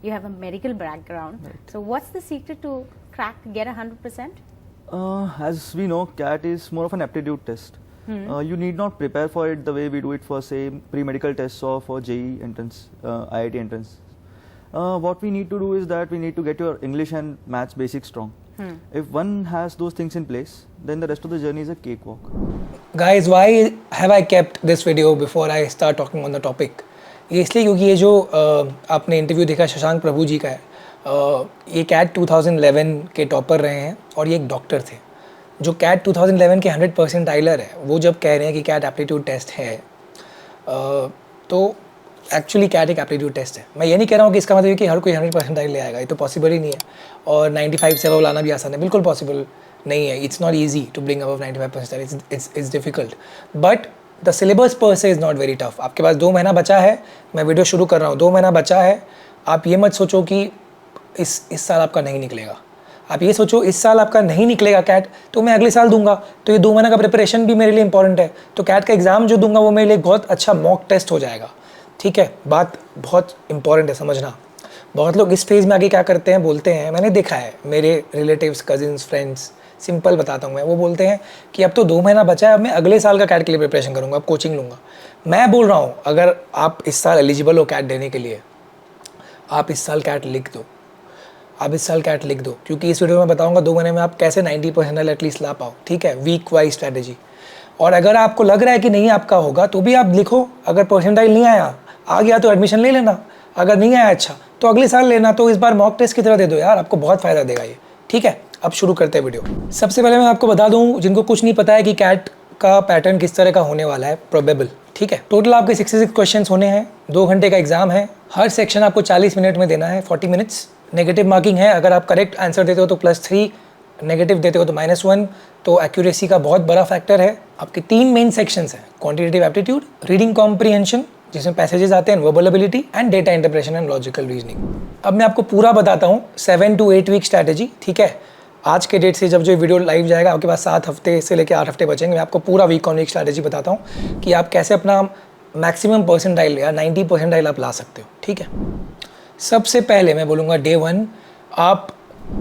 you have a medical background. Right. So what's the secret to get 100%? As we know, CAT is more of an aptitude test. You need not prepare for it the way we do it for, say, pre-medical tests or for JEE entrance, IIT entrance. What we need to do is that we need to get your English and maths basics strong. If one has those things in place, then the rest of the journey is a cakewalk. Guys, why have I kept this video before I start talking on the topic? ये इसलिए क्योंकि ये जो आपने interview देखा शशांक प्रभु जी का है, ये कैट 2011 के टॉपर रहे हैं और ये एक डॉक्टर थे जो कैट 2011 के 100 परसेंटाइलर है। वो जब कह रहे हैं कि कैट एप्टीट्यूड टेस्ट है, तो एक्चुअली कैट एक एप्टीट्यूड टेस्ट है। मैं ये नहीं कह रहा हूँ कि इसका मतलब है कि हर कोई 100 परसेंटाइल ले आएगा, ये तो पॉसिबल ही नहीं है। और 95 से अब लाना भी आसान है, बिल्कुल पॉसिबल नहीं है। It's not easy to bring above 95 percentile, it's difficult, but the syllabus per se is not very tough. आपके पास 2 महीना बचा है, मैं वीडियो शुरू कर रहा हूँ, 2 महीना बचा है। आप ये मत सोचो कि इस साल आपका नहीं निकलेगा। आप ये सोचो इस साल आपका नहीं निकलेगा कैट, तो मैं अगले साल दूंगा। तो ये 2 महीने का प्रिपरेशन भी मेरे लिए इंपॉर्टेंट है। तो कैट का एग्ज़ाम जो दूंगा वो मेरे लिए बहुत अच्छा मॉक टेस्ट हो जाएगा। ठीक है, बात बहुत इंपॉर्टेंट है समझना। बहुत लोग इस फेज़ में आगे क्या करते हैं, बोलते हैं, मैंने देखा है मेरे रिलेटिव्स, कजिन्स, फ्रेंड्स, सिंपल बताता हूँ मैं, वो बोलते हैं कि अब तो 2 महीना बचा है, अब मैं अगले साल का कैट के लिए प्रिपरेशन करूँगा, अब कोचिंग लूँगा। मैं बोल रहा हूँ अगर आप इस साल एलिजिबल हो कैट देने के लिए, आप इस साल कैट लिख दो, आप इस साल कैट लिख दो, क्योंकि इस वीडियो में बताऊंगा 2 महीने में आप कैसे 90% एटलीस्ट ला पाओ। ठीक है, वीक वाइज स्ट्रैटेजी। और अगर आपको लग रहा है कि नहीं आपका होगा तो भी आप लिखो, अगर परसेंटाइल नहीं आया, आ गया तो एडमिशन ले लेना, अगर नहीं आया अच्छा तो अगले साल लेना। तो इस बार मॉक टेस्ट की तरह दे दो यार, आपको बहुत फ़ायदा देगा ये। ठीक है, अब शुरू करते हैं वीडियो। सबसे पहले मैं आपको बता दूँ जिनको कुछ नहीं पता है कि कैट का पैटर्न किस तरह का होने वाला है, प्रोबेबल। ठीक है, टोटल आपके 66 क्वेश्चन होने हैं, 2 घंटे का एग्जाम है, हर सेक्शन आपको 40 मिनट में देना है, 40 मिनट्स। नेगेटिव मार्किंग है, अगर आप करेक्ट आंसर देते हो तो +3, नेगेटिव देते हो तो -1। तो एक्यूरेसी का बहुत बड़ा फैक्टर है। आपके 3 मेन सेक्शंस हैं, क्वांटिटेटिव एप्टीट्यूड, रीडिंग कॉम्प्रिहेंशन जिसमें पैसेजेस आते हैं, verbal ability and data interpretation and logical reasoning. अब मैं आपको पूरा बताता हूँ 7 to 8 वीक स्ट्रैटेजी। ठीक है, आज के डेट से जब जो वीडियो लाइव जाएगा आपके पास 7 हफ्ते से लेकर 8 हफ्ते बचेंगे। मैं आपको पूरा वीक ऑन वीक स्ट्रैटेजी बताता हूँ कि आप कैसे अपना मैक्सिमम परसेंटाइल या 90 परसेंटाइल आप ला सकते हो। ठीक है, सबसे पहले मैं बोलूँगा डे 1 आप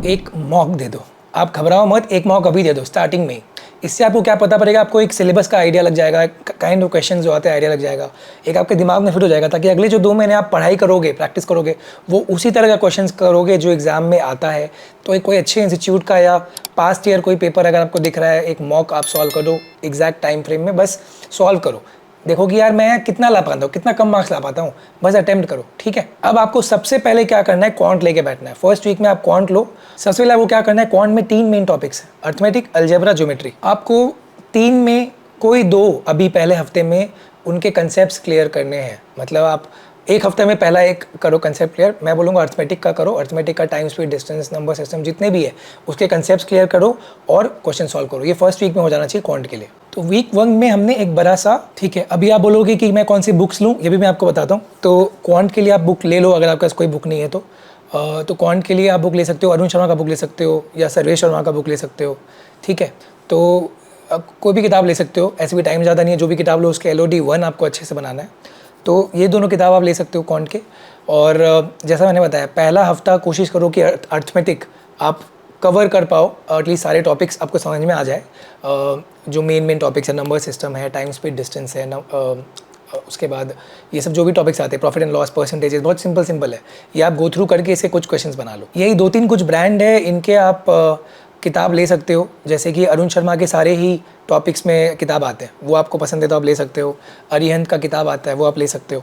एक मॉक दे दो। आप घबराओ मत, एक मॉक अभी दे दो स्टार्टिंग में। इससे आपको क्या पता पड़ेगा, आपको एक सिलेबस का आइडिया लग जाएगा, काइंड ऑफ क्वेश्चन जो आते हैं आइडिया लग जाएगा, एक आपके दिमाग में फिट हो जाएगा, ताकि अगले जो 2 महीने आप पढ़ाई करोगे, प्रैक्टिस करोगे, वो उसी तरह का क्वेश्चन करोगे जो एग्जाम में आता है। तो एक कोई अच्छे इंस्टीट्यूट का या पास्ट ईयर कोई पेपर अगर आपको दिख रहा है, एक मॉक आप सॉल्व कर दो एग्जैक्ट टाइम फ्रेम में, बस सॉल्व करो, देखो कि यार मैं कितना ला पाता हूँ, कितना कम मार्क्स ला पाता हूँ, बस अटेम्प्ट करो। ठीक है, अब आपको सबसे पहले क्या करना है, क्वांट लेके बैठना है। फर्स्ट वीक में आप क्वांट लो। सबसे पहले आपको क्या करना है, क्वांट में 3 मेन टॉपिक्स हैं, अर्थमेटिक, अलजेब्रा, ज्योमेट्री। आपको 3 में कोई 2 अभी पहले हफ्ते में उनके कंसेप्ट क्लियर करने हैं। मतलब आप एक हफ्ते में पहला एक करो कंसेप्ट क्लियर। मैं बोलूँगा अर्थमेटिक का करो, अर्थमेटिक का time, speed, distance, number system जितने भी है उसके कंसेप्ट क्लियर करो और क्वेश्चन सॉल्व करो। ये फर्स्ट वीक में हो जाना चाहिए क्वांट के लिए। तो वीक 1 में हमने एक बड़ा सा, ठीक है, अभी आप बोलोगे कि मैं कौन सी बुक्स लूँ, ये भी मैं आपको बताता हूँ। तो क्वांट के लिए आप बुक ले लो, अगर आपके पास कोई बुक नहीं है तो क्वांट के लिए आप बुक ले सकते हो, अरुण शर्मा का बुक ले सकते हो या सर्वेश शर्मा का बुक ले सकते हो। ठीक है, तो कोई भी किताब ले सकते हो, ऐसे भी टाइम ज़्यादा नहीं है, जो भी किताब लो उसके LOD 1 आपको अच्छे से बनाना है। तो ये दोनों किताब आप ले सकते हो क्वांट के। और जैसा मैंने बताया, पहला हफ्ता कोशिश करो कि अर्थमेटिक आप कवर कर पाओ, एटलीस्ट सारे टॉपिक्स आपको समझ में आ जाए। जो मेन टॉपिक्स है, नंबर सिस्टम है, टाइम, स्पीड, डिस्टेंस है, उसके बाद ये सब जो भी टॉपिक्स आते हैं, प्रॉफिट एंड लॉस, परसेंटेजेस, बहुत सिंपल है। ये आप गो थ्रू करके इसे कुछ क्वेश्चंस बना लो। यही 2-3 कुछ ब्रांड है, इनके आप किताब ले सकते हो। जैसे कि अरुण शर्मा के सारे ही टॉपिक्स में किताब आते हैं, वो आपको पसंद है तो आप ले सकते हो। अरिहंत का किताब आता है, वो आप ले सकते हो।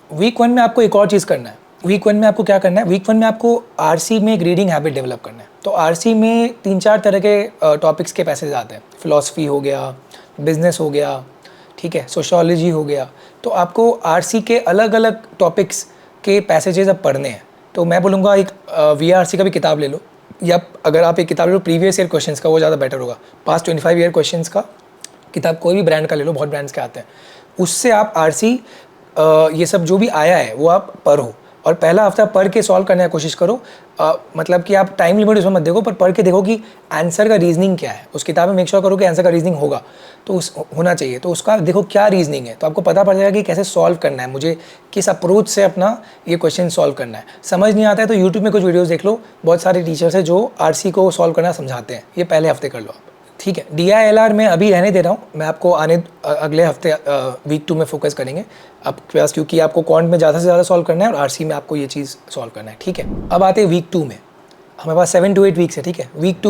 वीक 1 में आपको एक और चीज़ करना है। वीक 1 में आपको क्या करना है, वीक 1 में आपको RC में एक रीडिंग हैबिट डेवलप करना है। तो RC में 3-4 तरह के टॉपिक्स के पैसेज आते हैं। फिलॉसफी हो गया, बिजनेस हो गया, ठीक है, सोशियोलॉजी हो गया। तो आपको RC के अलग अलग टॉपिक्स के पैसेजेस अब पढ़ने हैं। तो मैं बोलूँगा एक VRC का भी किताब ले लो, या अगर आप एक किताब ले लो प्रीवियस ईयर क्वेश्चंस का, वो ज़्यादा बेटर होगा। पास्ट 25 ईयर क्वेश्चंस का किताब कोई भी ब्रांड का ले लो, बहुत ब्रांड्स के आते हैं। उससे आप RC ये सब जो भी आया है वो आप पढ़ो और पहला हफ्ता पढ़ के सॉल्व करने की कोशिश करो। मतलब कि आप टाइम लिमिट उसमें मत देखो, पर पढ़ के देखो कि आंसर का रीजनिंग क्या है। उस किताब में मेक श्योर करो कि आंसर का रीजनिंग होगा, तो उस होना चाहिए, तो उसका देखो क्या रीजनिंग है, तो आपको पता पड़ जाएगा कि कैसे सॉल्व करना है, मुझे किस अप्रोच से अपना ये क्वेश्चन सॉल्व करना है। समझ नहीं आता है तो यूट्यूब में कुछ वीडियोज़ देख लो, बहुत सारे टीचर्स हैं जो RC को सॉल्व करना समझाते हैं, ये पहले हफ्ते कर लो आप, ठीक है। DILR में अभी रहने दे रहा हूँ मैं आपको, अगले हफ्ते वीक 2 में फोकस करेंगे आपके पास, क्योंकि आपको क्वांट में ज़्यादा से ज़्यादा सॉल्व करना है और RC में आपको ये चीज़ सॉल्व करना है, ठीक है। अब आते हैं वीक 2 में, हमारे पास 7 to 8 वीक्स है, ठीक है। वीक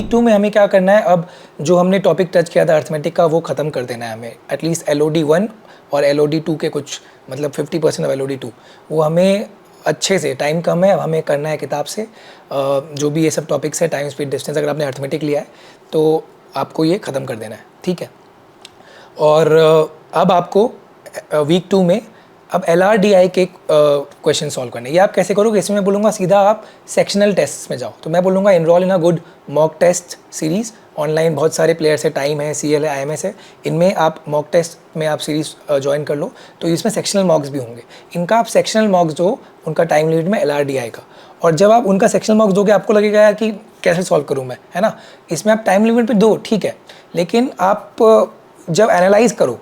2 में हमें क्या करना है, अब जो हमने टॉपिक टच किया था अर्थमेटिक का वो ख़त्म कर देना है हमें। एटलीस्ट LOD 1 और LOD 2 के कुछ मतलब 50% ऑफ LOD 2 वो हमें अच्छे से, टाइम कम है, अब हमें करना है किताब से जो भी ये सब टॉपिक्स है, टाइम स्पीड डिस्टेंस, अगर आपने अर्थमेटिक लिया है तो आपको ये ख़त्म कर देना है, ठीक है। और अब आपको वीक 2 में अब LRDI के क्वेश्चन सॉल्व करने। ये आप कैसे करोगे, इसमें मैं बोलूँगा सीधा आप सेक्शनल टेस्ट में जाओ, तो मैं बोलूँगा enrol in a good mock test series. Online बहुत सारे प्लेयर्स है, टाइम है, CL है, IMS है, इनमें आप मॉक टेस्ट में आप सीरीज़ ज्वाइन कर लो, तो इसमें सेक्शनल मॉक्स भी होंगे। इनका आप सेक्शनल मॉक्स दो, उनका टाइम लिमिट में LRDI का, और जब आप उनका सेक्शनल मॉक्स दोगे आपको लगेगा यार कि कैसे सॉल्व करूँ मैं, है ना। इसमें आप टाइम लिमिट पे दो, ठीक है, लेकिन आप जब एनालाइज करो,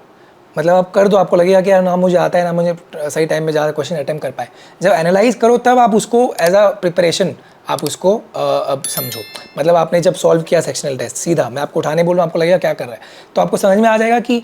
मतलब आप कर दो, आपको लगेगा कि यार ना मुझे आता है ना मुझे सही टाइम में ज़्यादा क्वेश्चन अटेम्प्ट कर पाए, जब एनालाइज करो तब आप उसको एज अ प्रिपरेशन आप उसको अब समझो। मतलब आपने जब सॉल्व किया सेक्शनल टेस्ट, सीधा मैं आपको उठाने बोल रहा हूँ, आपको लगेगा क्या कर रहा है, तो आपको समझ में आ जाएगा कि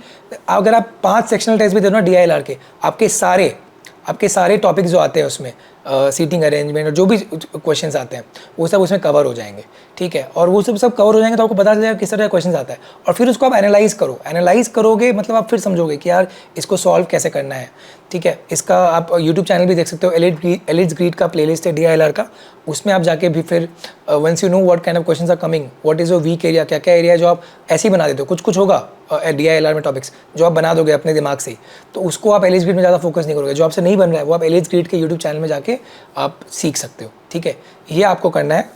अगर आप 5 सेक्शनल टेस्ट भी दे दो ना DILR के, आपके सारे टॉपिक्स जो आते हैं उसमें सीटिंग अरेंजमेंट और जो भी क्वेश्चंस आते हैं वो सब उसमें कवर हो जाएंगे, ठीक है। और वो सब कवर हो जाएंगे तो आपको पता चल जाएगा किस तरह का क्वेश्चन आता है, और फिर उसको आप एनालाइज करोगे, मतलब आप फिर समझोगे कि यार इसको सॉल्व कैसे करना है, ठीक है। इसका आप यूट्यूब चैनल भी देख सकते हो, एलिट्स ग्रीड का प्लेलिस्ट है DILR का, उसमें आप जाके भी फिर once you know what kind of questions are coming, what is your weak area, क्या क्या एरिया जो आप ऐसे ही बना देते हो, कुछ होगा DILR में टॉपिक्स जो आप बना दोगे अपने दिमाग से ही, तो उसको आप एलिट्स ग्रीड में ज़्यादा फोकस नहीं करोगे। जो आपसे नहीं बन रहा है वो आप एलिट्स ग्रीड के यूट्यूब चैनल में जाके आप सीख सकते हो, ठीक है। ये आपको करना है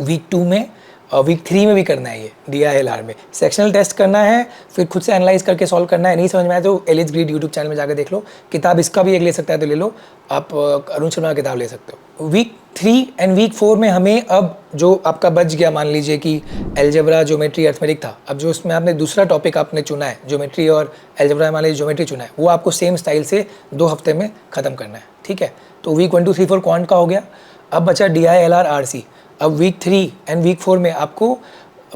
वीक 2 में, वीक 3 में भी करना है ये DILR में। सेक्शनल टेस्ट करना है, फिर खुद से एनालाइज करके सॉल्व करना है। नहीं समझ में आया तो एलिट्स ग्रीड यूट्यूब चैनल में जाकर देख लो, किताब इसका भी एक ले सकता है तो ले लो, आप अरुण शर्मा की किताब ले सकते हो। वीक 3 एंड वीक 4 में हमें अब जो आपका बच गया, मान लीजिए कि एल्जेब्रा, ज्योमेट्री, अर्थमेटिक था, अब जो उसमें आपने दूसरा टॉपिक आपने चुना है ज्योमेट्री और एल्जेब्रा, मान लीजिए ज्योमेट्री चुना है, वो आपको सेम स्टाइल से 2 हफ्ते में ख़त्म करना है, ठीक है। तो वीक 1 2 3 4 क्वांट का हो गया। अब बचा DILR RC। अब वीक 3 एंड वीक 4 में आपको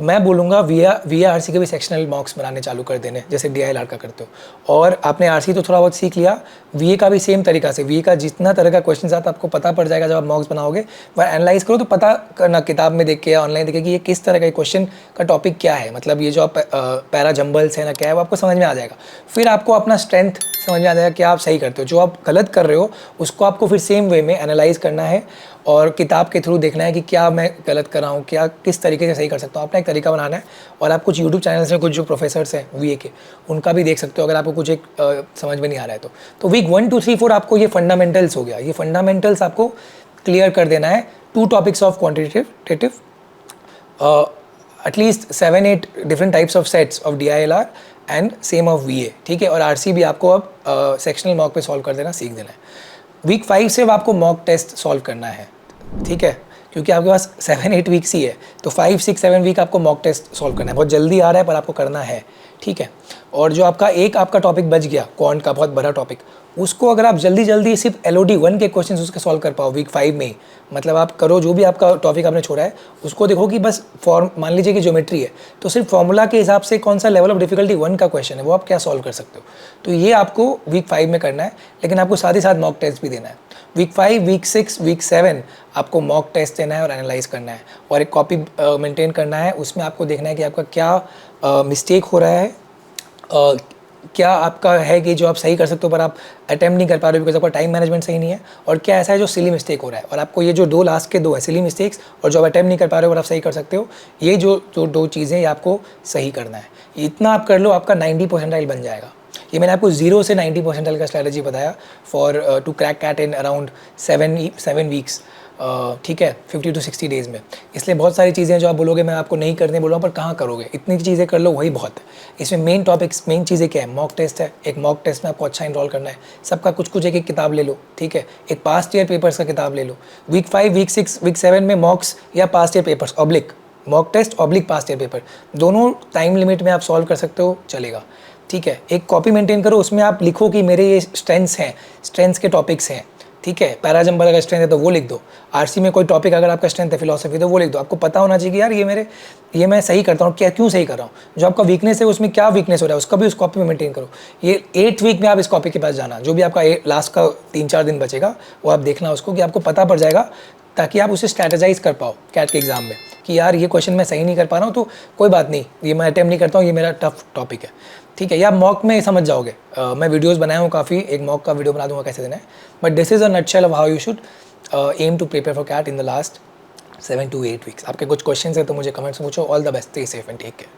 मैं बोलूँगा VA RC के भी सेक्शनल मॉक्स बनाने चालू कर देने, जैसे DILR का करते हो। और आपने RC तो थोड़ा बहुत सीख लिया, VA का भी सेम तरीका से, VA का जितना तरह का क्वेश्चन आता आपको पता पड़ जाएगा जब आप मॉक्स बनाओगे। वह एनालाइज करो तो पता करना, किताब में देख के या ऑनलाइन देख के कि ये किस तरह का क्वेश्चन का टॉपिक क्या है, मतलब ये जो आप पैरा जंबल्स है ना क्या है, वो आपको समझ में आ जाएगा। फिर आपको अपना स्ट्रेंथ समझ में आ जाएगा कि आप सही करते हो, जो आप गलत कर रहे हो उसको आपको फिर सेम वे में एनालाइज करना है और किताब के थ्रू देखना है कि क्या मैं गलत कर रहा हूँ, क्या किस तरीके से सही कर सकता हूँ। अपना एक तरीका बनाना है, और आप कुछ यूट्यूब चैनल्स में कुछ जो प्रोफेसर्स हैं VA के, उनका भी देख सकते हो अगर आपको कुछ एक समझ में नहीं आ रहा है तो वीक 1 2 3 4 आपको ये फंडामेंटल्स हो गया, ये फंडामेंटल्स आपको क्लियर कर देना है। 2 topics of quantitative, at least 7-8 different types of sets of DILR and same of VA, ठीक है। और RC भी आपको अब सेक्शनल मॉक पे सॉल्व कर देना सीख देना है। वीक 5 से अब आपको मॉक टेस्ट सॉल्व करना है, ठीक है, क्योंकि आपके पास 7-8 वीक्स ही है, तो 5 6 7 वीक आपको मॉक टेस्ट सॉल्व करना है। बहुत जल्दी आ रहा है पर आपको करना है, ठीक है। और जो आपका टॉपिक बच गया क्वांट का, बहुत बड़ा टॉपिक, उसको अगर आप जल्दी सिर्फ LOD 1 के क्वेश्चन उसके सॉल्व कर पाओ वीक 5 में ही, मतलब आप करो जो भी आपका टॉपिक आपने छोड़ा है उसको देखो कि बस मान लीजिए कि ज्योमेट्री है तो सिर्फ फॉर्मूला के हिसाब से कौन सा लेवल ऑफ डिफिकल्टी 1 का क्वेश्चन है वो आप क्या सॉल्व कर सकते हो, तो ये आपको वीक 5 में करना है। लेकिन आपको साथ ही साथ मॉक टेस्ट भी देना है। वीक 5 वीक 6 वीक 7 आपको मॉक टेस्ट देना है और एनालाइज करना है, और एक कॉपी मेंटेन करना है। उसमें आपको देखना है कि आपका क्या मिस्टेक हो रहा है, क्या आपका है कि जो आप सही कर सकते हो पर आप अटेम्प्ट नहीं कर पा रहे हो बिकॉज आपका टाइम मैनेजमेंट सही नहीं है, और क्या ऐसा है जो सिली मिस्टेक हो रहा है। और आपको ये जो लास्ट के 2 है सिली मिस्टेक्स, और जो आप अटेम्प्ट नहीं कर पा रहे हो और आप सही कर सकते हो, ये जो 2 चीज़ें ये आपको सही करना है। इतना आप कर लो, आपका 90 परसेंटाइल बन जाएगा। ये मैंने आपको 0 से 90 परसेंटाइल का स्ट्रैटेजी बताया for to crack CAT in around 7 weeks, ठीक है, 50 to 60 डेज़ में। इसलिए बहुत सारी चीज़ें जो आप बोलोगे मैं आपको नहीं करने बोल रहा हूँ, पर कहाँ करोगे, इतनी चीज़ें कर लो वही बहुत है। इसमें मेन टॉपिक्स, मेन चीज़ें क्या है, मॉक टेस्ट है, एक मॉक टेस्ट में आपको अच्छा इनरोल करना है, सबका कुछ कुछ एक एक किताब ले लो, ठीक है, एक पास्ट ईयर पेपर्स का किताब ले लो, वीक 5, वीक 6, वीक 7 में मॉक्स या past year papers oblique mock test oblique past year paper, दोनों टाइम लिमिट में आप सॉल्व कर सकते हो, चलेगा, ठीक है। एक कॉपी मेंटेन करो, उसमें आप लिखो कि मेरे ये स्ट्रेंथ्स हैं, स्ट्रेंथ्स के टॉपिक्स हैं, ठीक है। पैराजम्बल अगर स्ट्रेंथ है तो वो लिख दो, आरसी में कोई टॉपिक अगर आपका स्ट्रेंथ है, फिलोसफी, तो वो लिख दो। आपको पता होना चाहिए कि यार ये मैं सही करता हूँ, क्या क्यों सही कर रहा हूँ, जो आपका वीकनेस है उसमें क्या वीकनेस हो रहा है उसका भी उस कॉपी में मेंटेन करो। ये 8th वीक में आप इस कॉपी के पास जाना, जो भी आपका लास्ट का 3-4 दिन बचेगा वो आप देखना उसको, कि आपको पता पड़ जाएगा, ताकि आप उसे स्ट्रैटेजाइज कर पाओ कैट के एग्जाम में, कि यार ये क्वेश्चन मैं सही नहीं कर पा रहा हूँ तो कोई बात नहीं, ये मैं अटेम्प्ट नहीं करता हूँ, ये मेरा टफ टॉपिक है, ठीक है। या मॉक में समझ जाओगे, मैं वीडियोस बनाया हूँ काफ़ी, एक मॉक का वीडियो बना दूंगा कैसे देना है, but this is a nutshell of how you should aim to prepare for CAT in the last 7 to 8 weeks. आपके कुछ क्वेश्चन है तो मुझे कमेंट्स में पूछो। All the best, stay safe and take care.